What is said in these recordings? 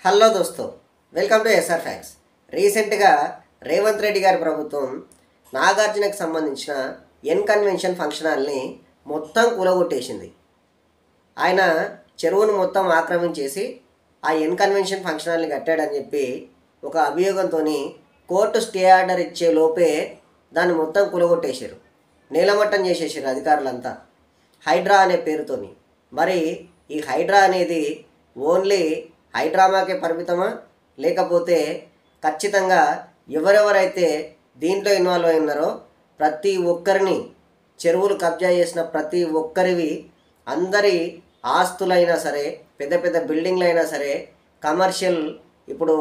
Hello దోస్తో, welcome to SR facts. రీసెంట్గా రేవంత్ రెడ్డి గారి ప్రభుత్వం నాగార్జునకు సంబంధించిన ఎన్ కన్వెన్షన్ ఫంక్షన్ హాల్ని మొత్తం కూలగొట్టేసింది. ఆయన చెరువును మొత్తం ఆక్రమించేసి ఆ ఎన్ కన్వెన్షన్ ఫంక్షన్ హాల్ని కట్టాడని చెప్పి ఒక అభియోగంతో కోర్టు స్టే ఆర్డర్ ఇచ్చే లోపే దాన్ని మొత్తం కూలగొట్టేశారు, నేలమట్టం చేసేసారు అధికారులంతా హైడ్రా అనే పేరుతోని. మరి ఈ హైడ్రా అనేది ఓన్లీ హైడ్రామాకే పరిమితమా, లేకపోతే ఖచ్చితంగా ఎవరెవరైతే దీంట్లో ఇన్వాల్వ్ అయి ఉన్నారో ప్రతి ఒక్కరిని, చెరువులు కబ్జా చేసిన ప్రతి ఒక్కరివి, అందరి ఆస్తులైనా సరే, పెద్ద పెద్ద బిల్డింగ్లు అయినా సరే, కమర్షియల్ ఇప్పుడు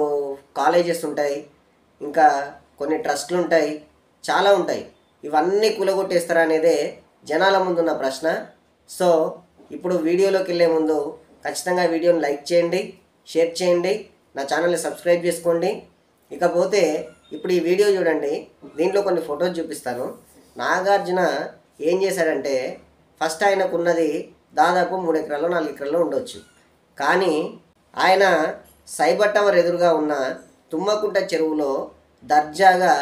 కాలేజెస్ ఉంటాయి, ఇంకా కొన్ని ట్రస్ట్లు ఉంటాయి, చాలా ఉంటాయి, ఇవన్నీ కూలగొట్టేస్తారా అనేదే జనాల ముందున్న ప్రశ్న. సో ఇప్పుడు వీడియోలోకి వెళ్ళే ముందు ఖచ్చితంగా వీడియోని లైక్ చేయండి, షేర్ చేయండి, నా ఛానల్ని సబ్స్క్రైబ్ చేసుకోండి. ఇకపోతే ఇప్పుడు ఈ వీడియో చూడండి, దీంట్లో కొన్ని ఫొటోస్ చూపిస్తాను. నాగార్జున ఏం చేశాడంటే, ఫస్ట్ ఆయనకున్నది దాదాపు 3 ఎకరాల్లో 4 ఎకరాల్లో ఉండొచ్చు. కానీ ఆయన సైబర్ టవర్ ఎదురుగా ఉన్న తుమ్మకుంట చెరువులో దర్జాగా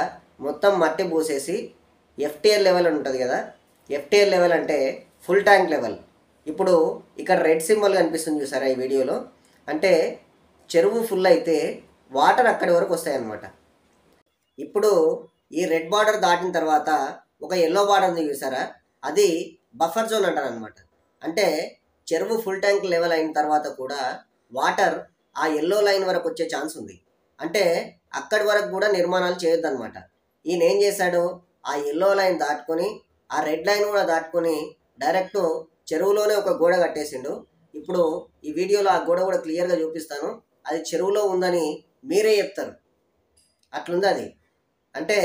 మొత్తం మట్టి పోసేసి ఎఫ్టీఎల్ లెవెల్ ఉంటుంది కదా, ఎఫ్టీఎల్ లెవెల్ అంటే ఫుల్ ట్యాంక్ లెవెల్. ఇప్పుడు ఇక్కడ రెడ్ సింబల్ కనిపిస్తుంది చూసారా ఈ వీడియోలో, అంటే చెరువు ఫుల్ అయితే వాటర్ అక్కడి వరకు వస్తాయన్నమాట. ఇప్పుడు ఈ రెడ్ బార్డర్ దాటిన తర్వాత ఒక ఎల్లో బార్డర్ ఉంది చూసారా, అది బఫర్ జోన్ అంటారు అనమాట. అంటే చెరువు ఫుల్ ట్యాంక్ లెవెల్ అయిన తర్వాత కూడా వాటర్ ఆ ఎల్లో లైన్ వరకు వచ్చే ఛాన్స్ ఉంది. అంటే అక్కడి వరకు కూడా నిర్మాణాలు చేయొద్దు అనమాట. ఈయన ఏం చేశాడు, ఆ ఎల్లో లైన్ దాటుకొని ఆ రెడ్ లైన్ కూడా దాటుకొని డైరెక్ట్ చెరువులోనే ఒక గోడ కట్టేసిండు. ఇప్పుడు ఈ వీడియోలో ఆ గోడ కూడా క్లియర్గా చూపిస్తాను, అది చెరువులో ఉందని మీరే చెప్తారు, అట్లుంది అది. అంటే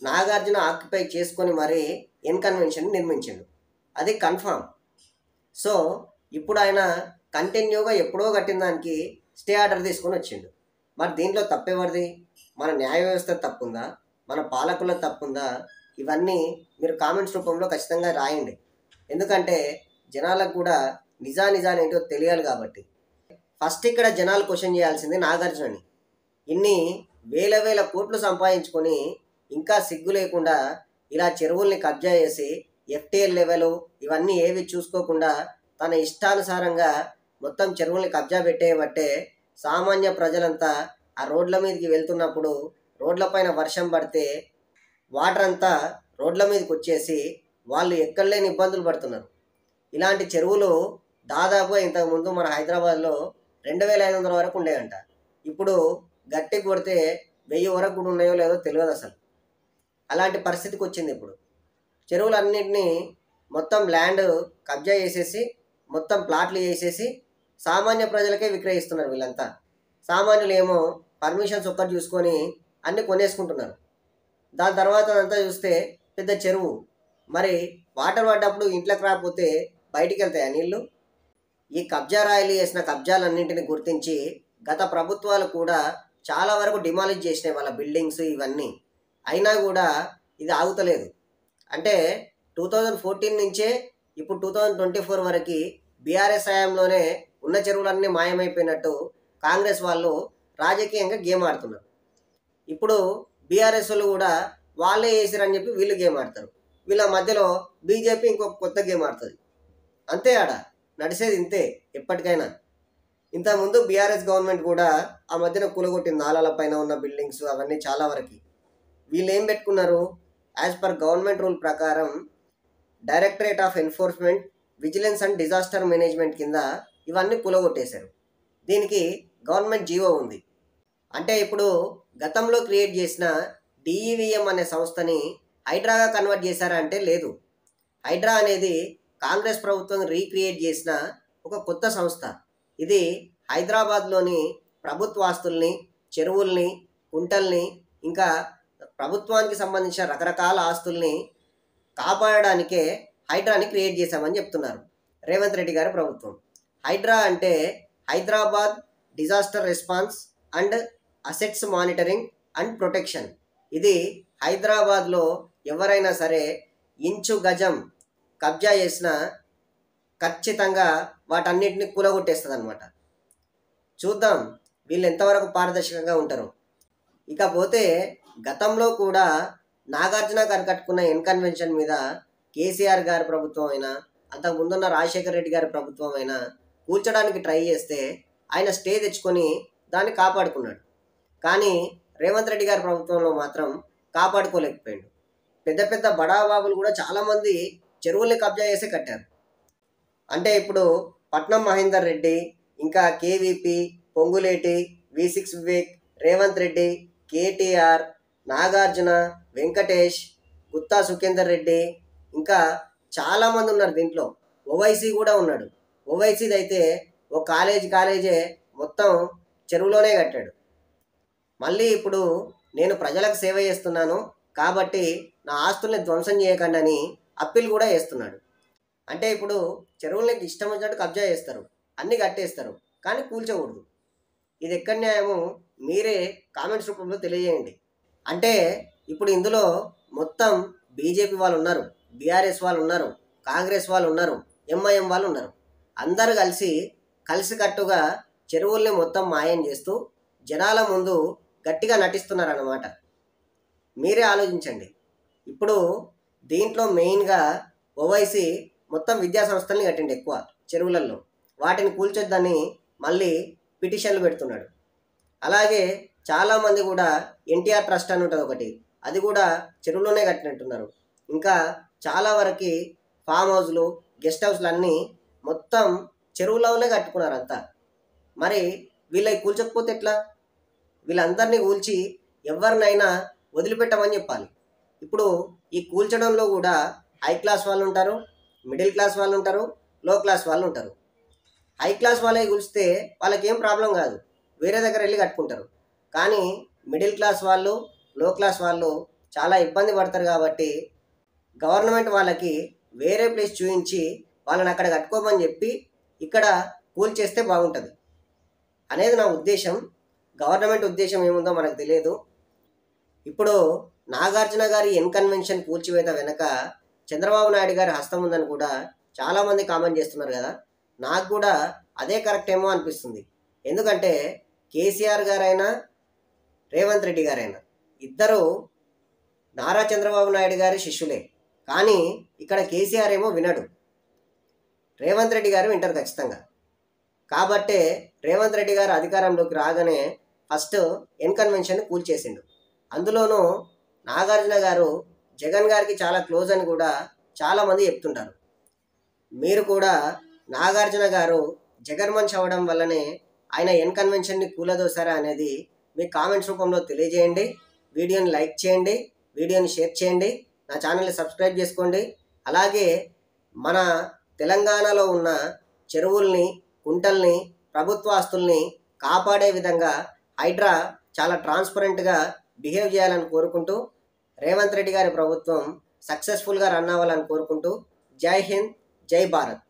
నాగార్జున ఆక్యుపై చేసుకొని మరీ ఎన్ కన్వెన్షన్ నిర్మించిండు, అది కన్ఫామ్. సో ఇప్పుడు ఆయన కంటిన్యూగా ఎప్పుడో కట్టిన దానికి స్టే ఆర్డర్ తీసుకొని వచ్చిండు. మరి దీంట్లో తప్పేవరిది? మన న్యాయ వ్యవస్థ తప్పుందా, మన పాలకుల తప్పుందా? ఇవన్నీ మీరు కామెంట్స్ రూపంలో ఖచ్చితంగా రాయండి, ఎందుకంటే జనాలకు కూడా నిజాలు ఏంటో తెలియాలి కాబట్టి. ఫస్ట్ ఇక్కడ జనాలు క్వశ్చన్ చేయాల్సింది నాగార్జునని. ఇన్ని వేల కోట్లు సంపాదించుకొని ఇంకా సిగ్గు లేకుండా ఇలా చెరువుల్ని కబ్జా చేసి ఎఫ్టీఎల్ లెవెల్ ఇవన్నీ ఏవి చూసుకోకుండా తన ఇష్టానుసారంగా మొత్తం చెరువుల్ని కబ్జా పెట్టేయబట్టే సామాన్య ప్రజలంతా ఆ రోడ్ల మీదకి వెళ్తున్నప్పుడు రోడ్లపైన వర్షం పడితే వాటర్ అంతా రోడ్ల మీదకి వచ్చేసి వాళ్ళు ఎక్కడలేని ఇబ్బందులు పడుతున్నారు. ఇలాంటి చెరువులు దాదాపు ఇంతకుముందు మన హైదరాబాద్లో 2500 వరకు ఉండేయంట. ఇప్పుడు గట్టి కొడితే 1000 వరకు కూడా ఉన్నాయో లేదో తెలియదు అసలు. అలాంటి పరిస్థితికి వచ్చింది ఇప్పుడు. చెరువులన్నింటినీ మొత్తం ల్యాండ్ కబ్జా చేసేసి మొత్తం ప్లాట్లు చేసేసి సామాన్య ప్రజలకే విక్రయిస్తున్నారు వీళ్ళంతా. సామాన్యులు ఏమో పర్మిషన్స్ ఒక్కటి చూసుకొని అన్నీ కొనేసుకుంటున్నారు. దాని తర్వాత అదంతా చూస్తే పెద్ద చెరువు, మరి వాటర్ పడ్డప్పుడు ఇంట్లోకి రాకపోతే బయటికి వెళ్తాయా నీళ్ళు? ఈ కబ్జా రాయలు చేసిన కబ్జాలన్నింటినీ గుర్తించి గత ప్రభుత్వాలు కూడా చాలా వరకు డిమాలిష్ చేసినాయి వాళ్ళ బిల్డింగ్స్ ఇవన్నీ. అయినా కూడా ఇది ఆగుతలేదు. అంటే 2014 నుంచే ఇప్పుడు 2024 వరకు బీఆర్ఎస్ హయాంలోనే ఉన్న చెరువులన్నీ మాయమైపోయినట్టు కాంగ్రెస్ వాళ్ళు రాజకీయంగా గేమ్ ఆడుతున్నారు. ఇప్పుడు బీఆర్ఎస్ వాళ్ళు కూడా వాళ్ళే వేసిరని చెప్పి వీళ్ళు గేమ్ ఆడతారు. వీళ్ళ మధ్యలో బీజేపీ ఇంకొక కొత్త గేమ్ ఆడుతుంది. అంతే, ఆడ నడిచేది ఇంతే ఎప్పటికైనా. ఇంతకుముందు బీఆర్ఎస్ గవర్నమెంట్ కూడా ఆ మధ్యన కూలగొట్టిన నాలాల పైన ఉన్న బిల్డింగ్స్ అవన్నీ చాలా వరకు. వీళ్ళు ఏం పెట్టుకున్నారు, యాజ్ పర్ గవర్నమెంట్ రూల్ ప్రకారం directorate of enforcement vigilance and disaster management కింద ఇవన్నీ కూలగొట్టేశారు. దీనికి గవర్నమెంట్ జీవో ఉంది. అంటే ఇప్పుడు గతంలో క్రియేట్ చేసిన డిఈవిఎం అనే సంస్థని హైడ్రాగా కన్వర్ట్ చేశారా అంటే లేదు. హైడ్రా అనేది కాంగ్రెస్ ప్రభుత్వం రీక్రియేట్ చేసిన ఒక కొత్త సంస్థ. ఇది హైదరాబాద్లోని ప్రభుత్వ ఆస్తుల్ని, చెరువుల్ని, కుంటల్ని, ఇంకా ప్రభుత్వానికి సంబంధించిన రకరకాల ఆస్తుల్ని కాపాడడానికే హైడ్రాని క్రియేట్ చేశామని చెప్తున్నారు రేవంత్ రెడ్డి గారి ప్రభుత్వం. హైడ్రా అంటే Hyderabad disaster response and assets monitoring and protection. ఇది హైదరాబాద్లో ఎవరైనా సరే ఇంచు గజం కబ్జా చేసినా ఖచ్చితంగా వాటన్నిటిని కూలగొట్టేస్తుంది అనమాట. చూద్దాం వీళ్ళు ఎంతవరకు పారదర్శకంగా ఉంటారు. ఇకపోతే గతంలో కూడా నాగార్జున గారు కట్టుకున్న ఎన్ కన్వెన్షన్ మీద కేసీఆర్ గారి ప్రభుత్వం అయినా అంతకు ముందున్న రాజశేఖర రెడ్డి గారి ప్రభుత్వం అయినా కూల్చడానికి ట్రై చేస్తే ఆయన స్టే తెచ్చుకొని దాన్ని కాపాడుకున్నాడు. కానీ రేవంత్ రెడ్డి గారి ప్రభుత్వంలో మాత్రం కాపాడుకోలేకపోయాడు. పెద్ద పెద్ద బడాబాబులు కూడా చాలామంది చెరువుల్ని కబ్జా చేసి కట్టారు. అంటే ఇప్పుడు పట్నం మహేందర్ రెడ్డి, ఇంకా కేవీపీ, పొంగులేటి, V6 వివేక్, రేవంత్ రెడ్డి, కేటీఆర్, నాగార్జున, వెంకటేష్, గుత్తా సుఖేందర్ రెడ్డి, ఇంకా చాలామంది ఉన్నారు. దీంట్లో ఓవైసీ కూడా ఉన్నాడు. ఓవైసీది అయితే ఓ కాలేజే మొత్తం చెరువులోనే కట్టాడు. మళ్ళీ ఇప్పుడు నేను ప్రజలకు సేవ చేస్తున్నాను కాబట్టి నా ఆస్తుల్ని ధ్వంసం చేయకండి అని అప్పీల్ కూడా చేస్తున్నాడు. అంటే ఇప్పుడు చెరువులకి ఇష్టం వచ్చినట్టు కబ్జా చేస్తారు, అన్నీ కట్టేస్తారు, కానీ కూల్చకూడదు. ఇది ఎక్కడ న్యాయమో మీరే కామెంట్స్ రూపంలో తెలియజేయండి. అంటే ఇప్పుడు ఇందులో మొత్తం బీజేపీ వాళ్ళు ఉన్నారు, బీఆర్ఎస్ వాళ్ళు ఉన్నారు, కాంగ్రెస్ వాళ్ళు ఉన్నారు, ఎంఐఎం వాళ్ళు ఉన్నారు. అందరూ కలిసికట్టుగా చెరువుల్ని మొత్తం మాయం చేస్తూ జనాల ముందు గట్టిగా నటిస్తున్నారన్నమాట. మీరే ఆలోచించండి. ఇప్పుడు దీంట్లో మెయిన్గా ఓవైసీ మొత్తం విద్యా సంస్థల్ని కట్టిండు ఎక్కువ చెరువులలో, వాటిని కూల్చొద్దని మళ్ళీ పిటిషన్లు పెడుతున్నాడు. అలాగే చాలామంది కూడా ఎన్టీఆర్ ట్రస్ట్ అని ఉంటుంది ఒకటి, అది కూడా చెరువులోనే కట్టినట్టున్నారు. ఇంకా చాలా వరకు ఫామ్ హౌస్లు, గెస్ట్ హౌస్లు అన్నీ మొత్తం చెరువులోనే కట్టుకున్నారు అంతా. మరి వీళ్ళకి కూల్చకపోతే ఎట్లా? వీళ్ళందరినీ కూల్చి ఎవరినైనా వదిలిపెట్టమని చెప్పాలి. ఇప్పుడు ఈ కూల్చడంలో కూడా హై క్లాస్ వాళ్ళు ఉంటారు, మిడిల్ క్లాస్ వాళ్ళు ఉంటారు, లో క్లాస్ వాళ్ళు ఉంటారు. హై క్లాస్ వాళ్ళే కూల్చితే వాళ్ళకి ఏం ప్రాబ్లం కాదు, వేరే దగ్గర వెళ్ళి కట్టుకుంటారు. కానీ మిడిల్ క్లాస్ వాళ్ళు, లో క్లాస్ వాళ్ళు చాలా ఇబ్బంది పడతారు. కాబట్టి గవర్నమెంట్ వాళ్ళకి వేరే ప్లేస్ చూపించి వాళ్ళని అక్కడ కట్టుకోమని చెప్పి ఇక్కడ కూల్చేస్తే బాగుంటుంది అనేది నా ఉద్దేశం. గవర్నమెంట్ ఉద్దేశం ఏముందో మనకు తెలియదు. ఇప్పుడు నాగార్జున గారి ఎన్ కన్వెన్షన్ కూల్చివేత వెనక చంద్రబాబు నాయుడు గారి హస్తం ఉందని కూడా చాలామంది కామెంట్ చేస్తున్నారు కదా. నాకు కూడా అదే కరెక్ట్ ఏమో అనిపిస్తుంది. ఎందుకంటే కేసీఆర్ గారైనా రేవంత్ రెడ్డి గారైనా ఇద్దరు నారా చంద్రబాబు నాయుడు గారి శిష్యులే. కానీ ఇక్కడ కేసీఆర్ ఏమో వినడు, రేవంత్ రెడ్డి గారు వింటారు ఖచ్చితంగా. కాబట్టే రేవంత్ రెడ్డి గారు అధికారంలోకి రాగానే ఫస్ట్ ఎన్ కన్వెన్షన్ కూల్చేసిండు. అందులోనూ నాగార్జున గారు జగన్ గారికి చాలా క్లోజ్ అని కూడా చాలామంది చెప్తుంటారు. మీరు కూడా నాగార్జున గారు జగన్ మనిషి అవ్వడం వల్లనే ఆయన ఎన్ కన్వెన్షన్ని కూలదోసారా అనేది మీ కామెంట్స్ రూపంలో తెలియజేయండి. వీడియోని లైక్ చేయండి, వీడియోని షేర్ చేయండి, నా ఛానల్ని సబ్స్క్రైబ్ చేసుకోండి. అలాగే మన తెలంగాణలో ఉన్న చెరువుల్ని, కుంటల్ని, ప్రభుత్వ ఆస్తుల్ని కాపాడే విధంగా హైడ్రా చాలా ట్రాన్స్పరెంట్గా బిహేవ్ చేయాలని కోరుకుంటూ, రేవంత్ రెడ్డి గారి ప్రభుత్వం సక్సెస్ఫుల్గా రన్ అవ్వాలని కోరుకుంటూ, జై హింద్, జై భారత్.